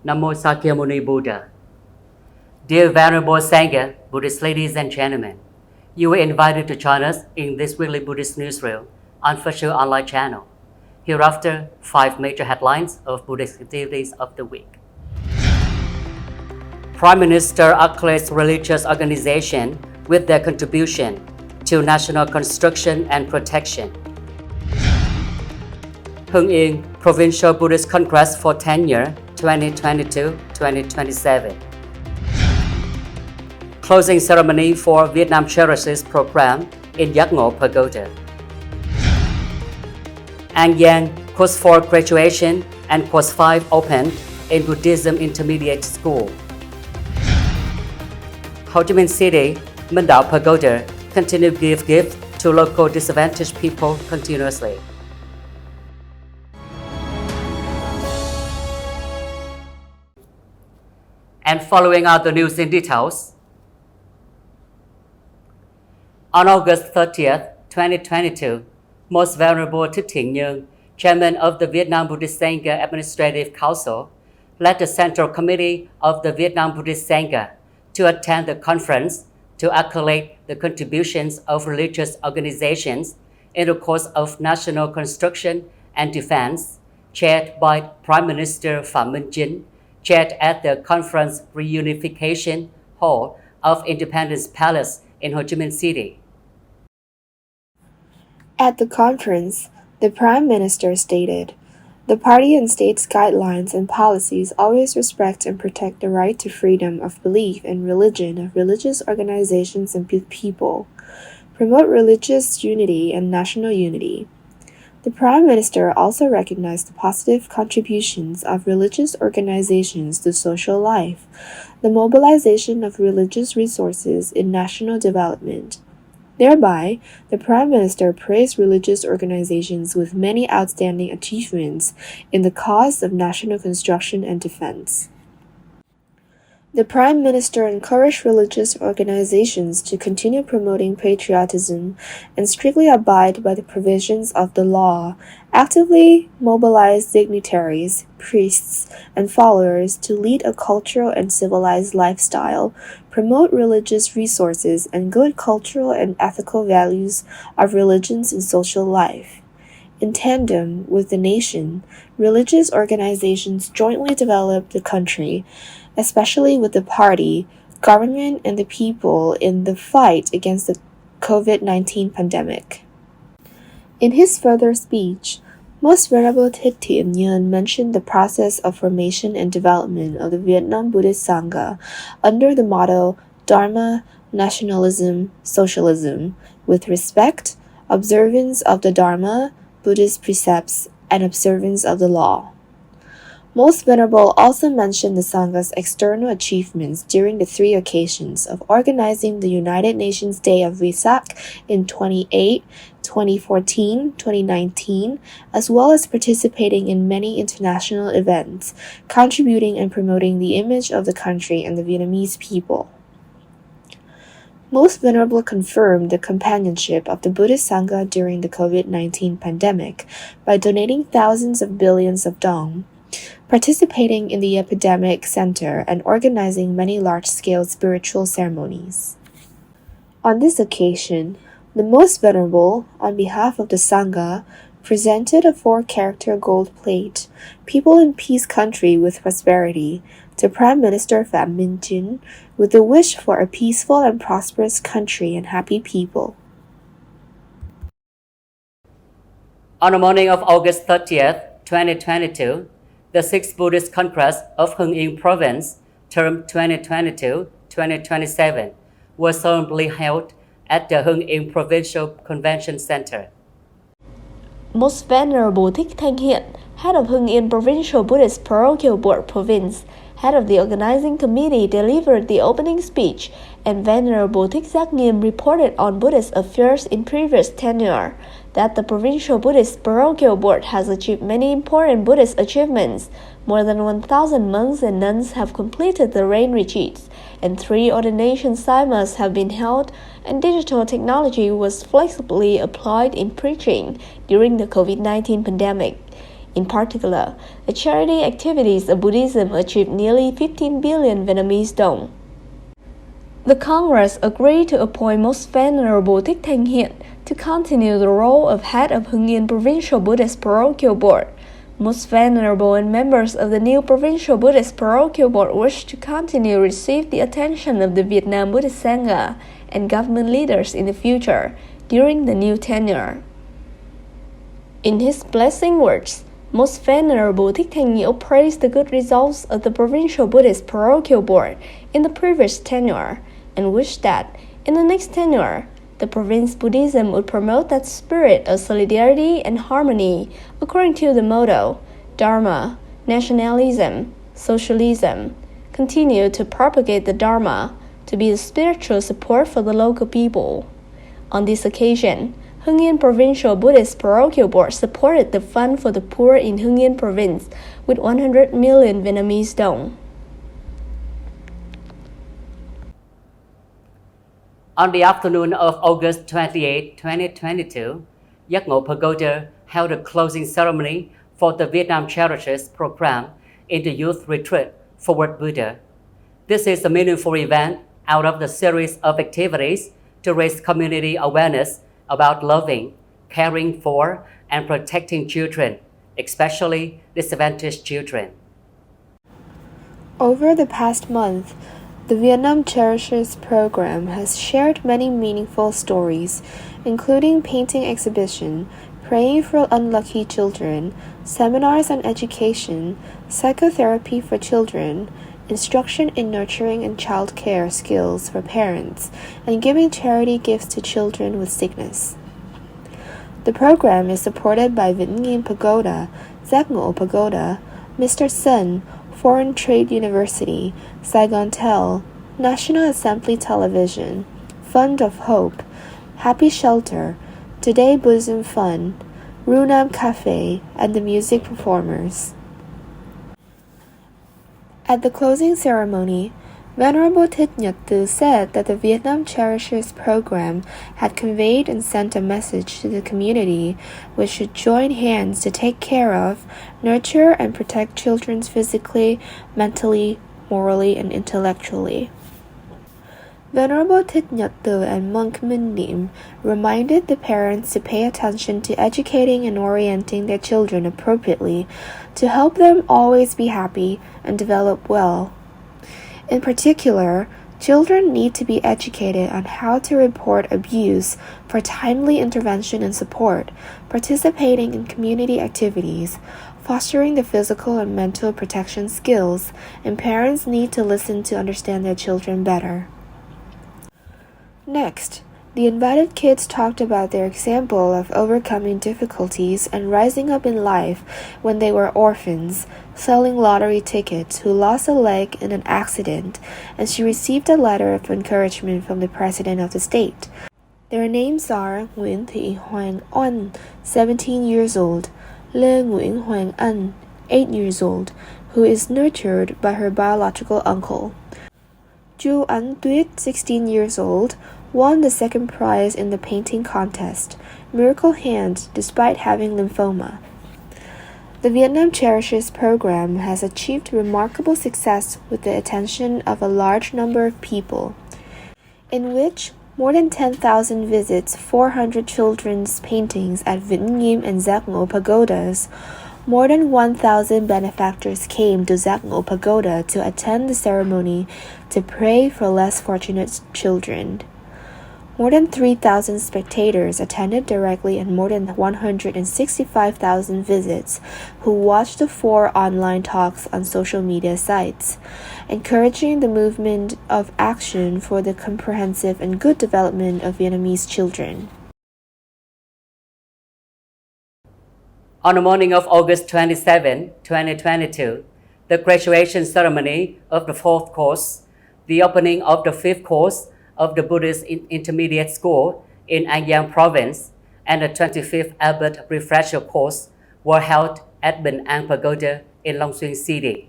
Namo Sakyamuni Buddha. Dear Venerable Sangha, Buddhist ladies and gentlemen, you were invited to join us in this weekly Buddhist Newsreel on Official Online channel. Hereafter, 5 major headlines of Buddhist activities of the week. Prime Minister acclaims religious organization with their contribution to national construction and protection. Hưng Yên Provincial Buddhist Congress for Tenure 2022-2027. Closing ceremony for Vietnam CHERISHES program in GIÁC Pagoda. NGANY Course 4 graduation and Course 5 opened in Buddhism Intermediate School. Ho Chi Minh City, Minh Đạo Pagoda continue to give gifts to local disadvantaged people continuously. And following are the news in details. On August 30th, 2022, Most Venerable TIểÔng, Chairman of the Vietnam Buddhist Sangha Administrative Council, led the Central Committee of the Vietnam Buddhist Sangha to attend the conference to accolade the contributions of religious organizations in the course of national construction and defense, chaired by Prime Minister Phạm Minh Chính, chaired at the Conference Reunification Hall of Independence Palace in Ho Chi Minh City. At the conference, the Prime Minister stated, "The party and state's guidelines and policies always respect and protect the right to freedom of belief and religion of religious organizations and people, promote religious unity and national unity." The Prime Minister also recognized the positive contributions of religious organizations to social life, the mobilization of religious resources in national development. Thereby, the Prime Minister praised religious organizations with many outstanding achievements in the cause of national construction and defense. The Prime Minister encouraged religious organizations to continue promoting patriotism and strictly abide by the provisions of the law, actively mobilize dignitaries, priests, and followers to lead a cultural and civilized lifestyle, promote religious resources and good cultural and ethical values of religions in social life. In tandem with the nation, religious organizations jointly develop the country, especially with the party, government, and the people in the fight against the COVID-19 pandemic. In his further speech, Most Venerable TIểng Ông mentioned the process of formation and development of the Vietnam Buddhist Sangha under the motto Dharma, Nationalism, Socialism, with respect, observance of the Dharma, Buddhist precepts, and observance of the law. Most Venerable also mentioned the Sangha's external achievements during the 3 occasions of organizing the United Nations Day of GIÁC in 2014, 2019, as well as participating in many international events, contributing and promoting the image of the country and the Vietnamese people. Most Venerable confirmed the companionship of the Buddhist Sangha during the COVID-19 pandemic by donating thousands of billions of dong, participating in the epidemic center, and organizing many large-scale spiritual ceremonies. On this occasion, the Most Venerable, on behalf of the Sangha, presented a 4-character gold plate, "People in Peace Country with Prosperity," to Prime Minister Phạm Minh Chính, with the wish for a peaceful and prosperous country and happy people. On the morning of August 30th, 2022, the 6th Buddhist Congress of Hưng Yên Province, term 2022-2027, was solemnly held at the Hưng Yên Provincial Convention Center. Most Venerable Thích Thanh Hiện, head of Hưng Yên Provincial Buddhist Parochial Board Province, head of the organizing committee, delivered the opening speech, and Venerable Thích Giác Nghiêm reported on Buddhist affairs in previous tenure, that the Provincial Buddhist Parochial Board has achieved many important Buddhist achievements. More than 1,000 monks and nuns have completed the rain retreats, and 3 ordination simas have been held, and digital technology was flexibly applied in preaching during the COVID-19 pandemic. In particular, the charity activities of Buddhism achieved nearly 15 billion Vietnamese dong. The Congress agreed to appoint Most Venerable Thích Thanh Hiện to continue the role of head of Hưng Yên Provincial Buddhist Parochial Board. Most Venerable and members of the new Provincial Buddhist Parochial Board wish to continue to receive the attention of the Vietnam Buddhist Sangha and government leaders in the future during the new tenure. In his blessing words, Most Venerable Thích Thanh Nhiễu praised the good results of the Provincial Buddhist Parochial Board in the previous tenure and wished that, in the next tenure, the province Buddhism would promote that spirit of solidarity and harmony according to the motto, Dharma, nationalism, socialism, continue to propagate the Dharma, to be the spiritual support for the local people. On this occasion, Hưng Yên Provincial Buddhist Parochial Board supported the Fund for the Poor in Hưng Yên Province with 100 million Vietnamese dong. On the afternoon of August 28, 2022, Giác Ngộ Pagoda held a closing ceremony for the Vietnam CHERISHES program in the Youth Retreat Forward Buddha. This is a meaningful event out of the series of activities to raise community awareness about loving, caring for, and protecting children, especially disadvantaged children. Over the past month, the Vietnam CHERISHES program has shared many meaningful stories, including painting exhibition, praying for unlucky children, seminars on education, psychotherapy for children, instruction in nurturing and child care skills for parents, and giving charity gifts to children with sickness. The program is supported by Vĩnh Nghiêm Pagoda, Giác Ngộ Pagoda, Mr. Sun, Foreign Trade University, Saigon Tel, National Assembly Television, Fund of Hope, Happy Shelter, Today Buddhism Fund, Runam Cafe, and the music performers. At the closing ceremony, Venerable Thích Nhật Từ said that the Vietnam CHERISHES program had conveyed and sent a message to the community which should join hands to take care of, nurture, and protect children physically, mentally, morally, and intellectually. Venerable Thích Nhật Từ and monk Minh Niệm reminded the parents to pay attention to educating and orienting their children appropriately to help them always be happy and develop well. In particular, children need to be educated on how to report abuse for timely intervention and support, participating in community activities, fostering the physical and mental protection skills, and parents need to listen to understand their children better. Next, the invited kids talked about their example of overcoming difficulties and rising up in life when they were orphans, selling lottery tickets, who lost a leg in an accident, and she received a letter of encouragement from the President of the state. Their names are Nguyễn Thị Hoàng Oanh, 17 years old, Lê Nguyễn Hoàng Anh, 8 years old, who is nurtured by her biological uncle. Chu Anh Tuyết, 16 years old, won the second prize in the painting contest, Miracle Hand, despite having lymphoma. The Vietnam CHERISHES program has achieved remarkable success with the attention of a large number of people, in which more than 10,000 visits, 400 children's paintings at Vĩnh Nghiêm and Giác Ngộ Pagodas. More than 1,000 benefactors came to Giác Ngộ Pagoda to attend the ceremony to pray for less fortunate children. More than 3,000 spectators attended directly and more than 165,000 visits who watched the 4 online talks on social media sites, encouraging the movement of action for the comprehensive and good development of Vietnamese children. On the morning of August 27, 2022, the graduation ceremony of the 4th course, the opening of the 5th course of the Buddhist Intermediate School in An Giang Province, and the 25th Albert Refresher course were held at Bình An Pagoda in Long Xuyên City.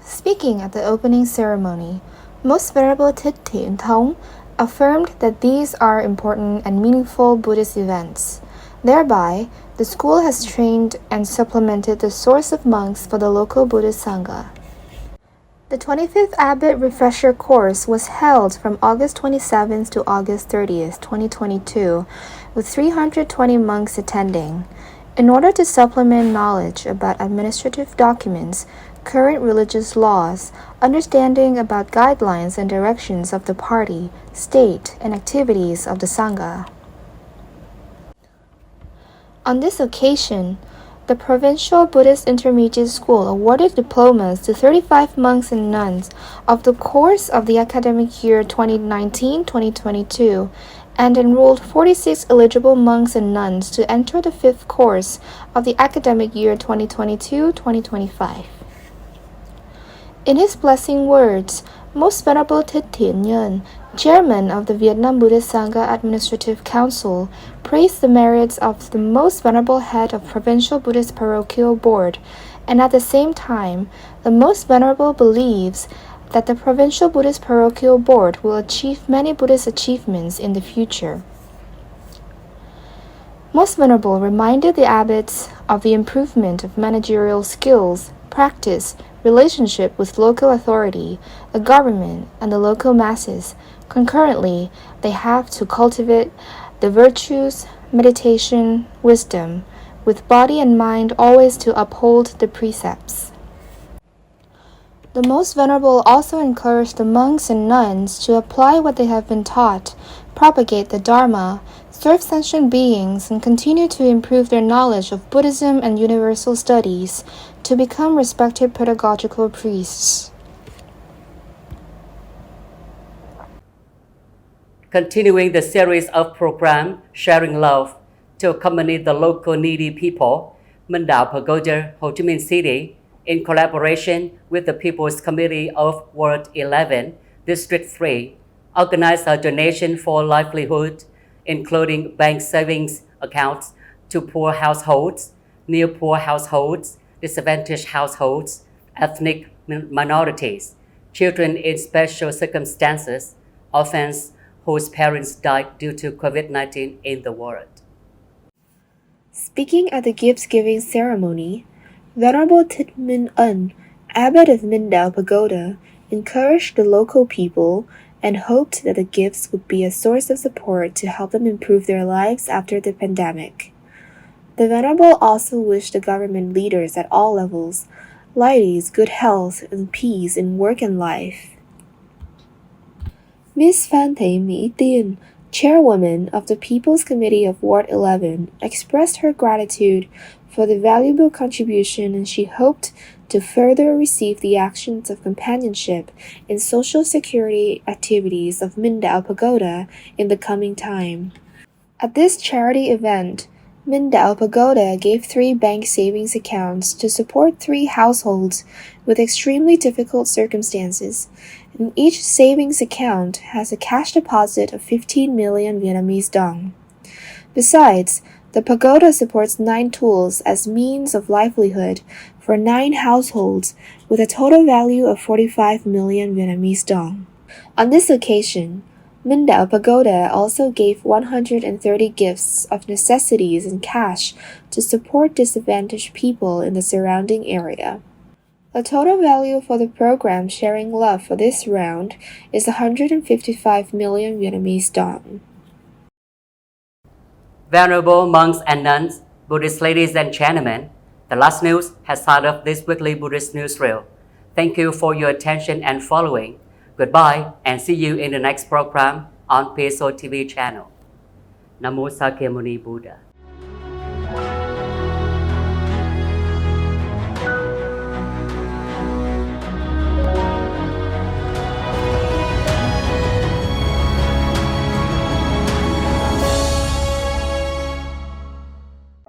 Speaking at the opening ceremony, Most Venerable Thích Thiện Thống affirmed that these are important and meaningful Buddhist events. Thereby, the school has trained and supplemented the source of monks for the local Buddhist Sangha. The 25th Abbot Refresher Course was held from August 27th to August 30th, 2022, with 320 monks attending, in order to supplement knowledge about administrative documents, current religious laws, understanding about guidelines and directions of the party, state, and activities of the Sangha. On this occasion, the Provincial Buddhist Intermediate School awarded diplomas to 35 monks and nuns of the course of the academic year 2019-2022 and enrolled 46 eligible monks and nuns to enter the 5th course of the academic year 2022-2025. In his blessing words, Most Venerable TIòng NGANY, Chairman of the Vietnam Buddhist Sangha Administrative Council, praised the merits of the Most Venerable Head of Provincial Buddhist Parochial Board, and at the same time, the Most Venerable believes that the Provincial Buddhist Parochial Board will achieve many Buddhist achievements in the future. Most Venerable reminded the abbots of the improvement of managerial skills, practice, relationship with local authority, the government, and the local masses. Concurrently, they have to cultivate the virtues, meditation, wisdom, with body and mind always to uphold the precepts. The Most Venerable also encouraged the monks and nuns to apply what they have been taught, propagate the Dharma, serve sentient beings, and continue to improve their knowledge of Buddhism and universal studies to become respected pedagogical priests. Continuing the series of programs sharing love to accompany the local needy people, Minh Đạo Pagoda, Ho Chi Minh City, in collaboration with the People's Committee of Ward 11, District 3, organized a donation for livelihood, including bank savings accounts to poor households, near poor households, disadvantaged households, ethnic minorities, children in special circumstances, orphans whose parents died due to COVID-19 in the world. Speaking at the gift-giving ceremony, Venerable Minh Ân, Abbot of Minh Đạo Pagoda, encouraged the local people and hoped that the gifts would be a source of support to help them improve their lives after the pandemic. The Venerable also wished the government leaders at all levels ladies good health and peace in work and life. Ms. Phan Thị Mỹ Tiên, Chairwoman of the People's Committee of Ward 11, expressed her gratitude for the valuable contribution, and she hoped to further receive the actions of companionship in social security activities of Minh Đạo Pagoda in the coming time. At this charity event, Minh Đạo Pagoda gave 3 bank savings accounts to support 3 households with extremely difficult circumstances, and each savings account has a cash deposit of 15 million Vietnamese dong. Besides, the pagoda supports 9 tools as means of livelihood for 9 households with a total value of 45 million Vietnamese dong. On this occasion, Minh Đạo Pagoda also gave 130 gifts of necessities and cash to support disadvantaged people in the surrounding area. The total value for the program Sharing Love for this round is 155 million Vietnamese dong. Venerable monks and nuns, Buddhist ladies and gentlemen, the last news has started off this weekly Buddhist Newsreel. Thank you for your attention and following. Goodbye and see you in the next program on PSO TV channel. Namo Sakyamuni Buddha.